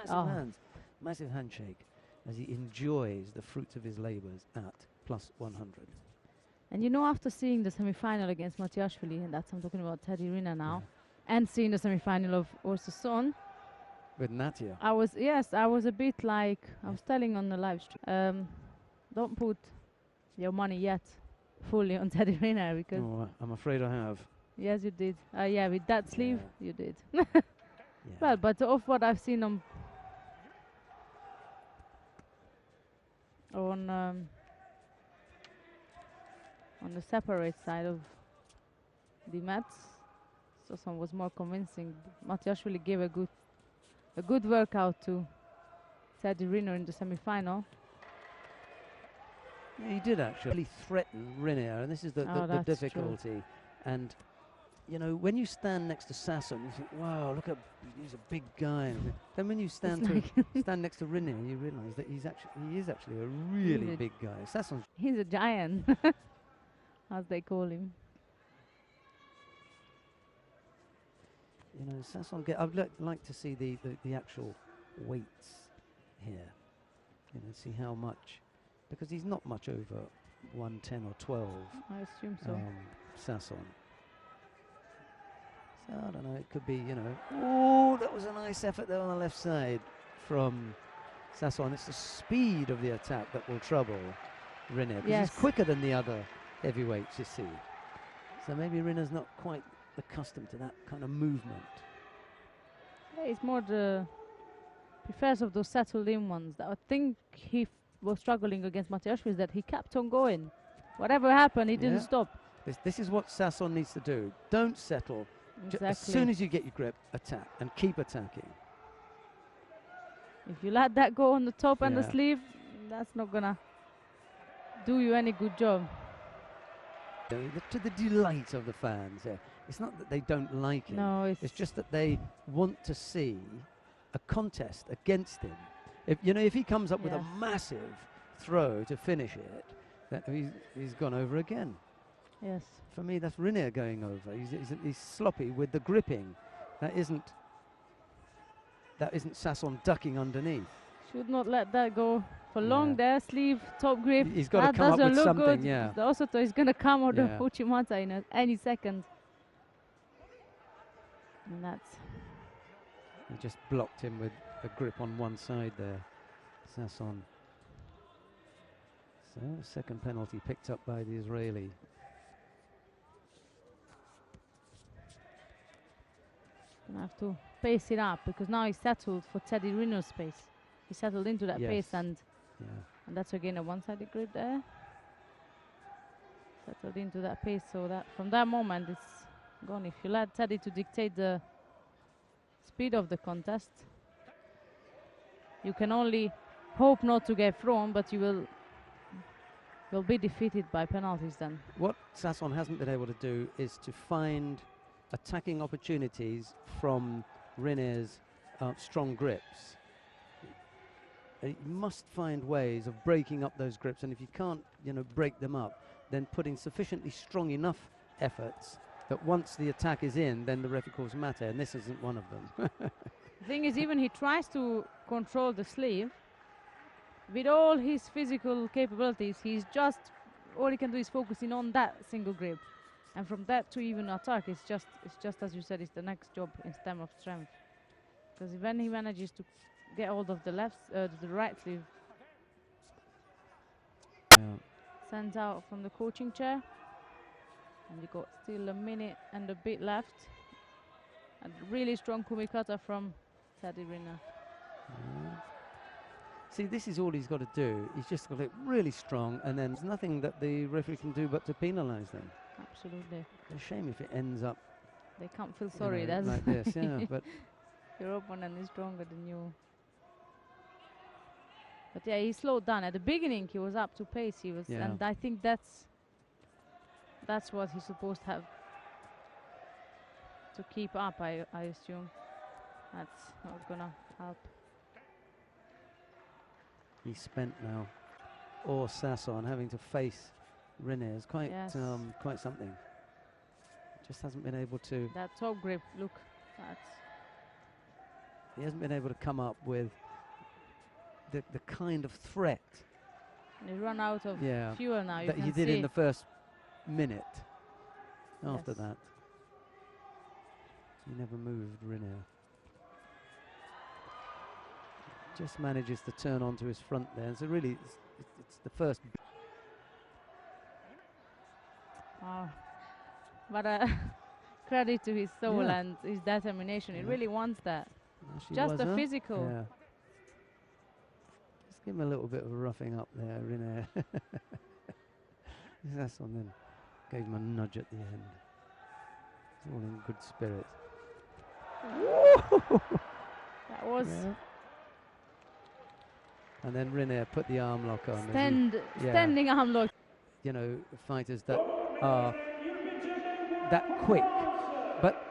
Massive hands, massive handshake as he enjoys the fruits of his labours at plus 100. And you know, after seeing the semi-final against Matiashvili, and that's I'm talking about Teddy Riner now, and seeing the semi-final of Sasson, with Natia. I was a bit like, I was telling on the live stream, don't put your money yet fully on Teddy Riner, because I'm afraid I have. Yes, you did. Yeah, with that sleeve, you did. Yeah. Well, but of what I've seen on the separate side of the mats, Sasson was more convincing. Matiashvili gave a good workout to Teddy Riner in the semi-final. Yeah, he did actually threaten Riner, and this is the difficulty. True. And you know, when you stand next to Sasson, you think, wow, look, he's a big guy. Then when you stand next to Riner, you realise that he is actually a really big guy. Sasson, he's a giant, as they call him. You know, Sasson. I'd like to see the actual weights here. You know, see how much, because he's not much over 110 or 12. I assume so. Sasson. So I don't know. It could be, you know. Oh, that was a nice effort there on the left side from Sasson. It's the speed of the attack that will trouble Riner, because he's quicker than the other heavyweights, you see. So maybe Riner's not quite accustomed to that kind of movement. Yeah, it's more the prefers of those settled in ones that I think he was struggling against Matiashvili, is that he kept on going. Whatever happened, he didn't stop. This is what Sasson needs to do. Don't settle. Exactly. As soon as you get your grip, attack and keep attacking. If you let that go on the top and the sleeve, that's not gonna do you any good job. To the delight of the fans, it's not that they don't like him. No, it's just that they want to see a contest against him. If he comes up with a massive throw to finish it, then he's gone over again. Yes. For me, that's Riner going over. He's sloppy with the gripping. That isn't Sasson ducking underneath. Should not let that go for long there. Sleeve, top grip. He's got to come up with something, The Osoto is going to come out of Uchimata in any second. And that's... He just blocked him with a grip on one side there, Sasson. So, second penalty picked up by the Israeli. Gonna have to pace it up, because now he's settled for Teddy Riner's space. He settled into that pace, and that's again a one-sided grip there. Settled into that pace, so that from that moment it's gone. If you let Teddy to dictate the speed of the contest, you can only hope not to get thrown, but you will be defeated by penalties then. What Sasson hasn't been able to do is to find attacking opportunities from Riner's strong grips. He must find ways of breaking up those grips, and if you can't, break them up, then put in sufficiently strong enough efforts that once the attack is in, then the referee calls mate, and this isn't one of them. The thing is, even he tries to control the sleeve. With all his physical capabilities, all he can do is focusing on that single grip. And from that to even attack, it's just as you said, it's the next job in terms of strength. Because when he manages to get hold of the right sleeve, sends out from the coaching chair, and you got still a minute and a bit left. And really strong kumikata from Teddy Riner. See, this is all he's got to do. He's just got it really strong, and then there's nothing that the referee can do but to penalise them. Absolutely. It's a shame if it ends up. They can't feel sorry. That's like this, but your opponent is stronger than you. But yeah, he slowed down. At the beginning, he was up to pace. And I think that's what he's supposed to have to keep up. I assume that's not gonna help. He's spent now. Or Sasson having to face Riner is quite something. Just hasn't been able to. That top grip, look, he hasn't been able to come up with the kind of threat They run out of fuel now. that he did in the first minute. After that, he never moved, Riner. Just manages to turn onto his front there. So really, it's the first. But credit to his soul and his determination. He really wants that. Just the physical. Yeah. Just give him a little bit of a roughing up there, Riner. Sasson then gave him a nudge at the end. All in good spirits. That was. Yeah. And then Riner put the arm lock on. Standing arm lock. You know, fighters that are that quick, but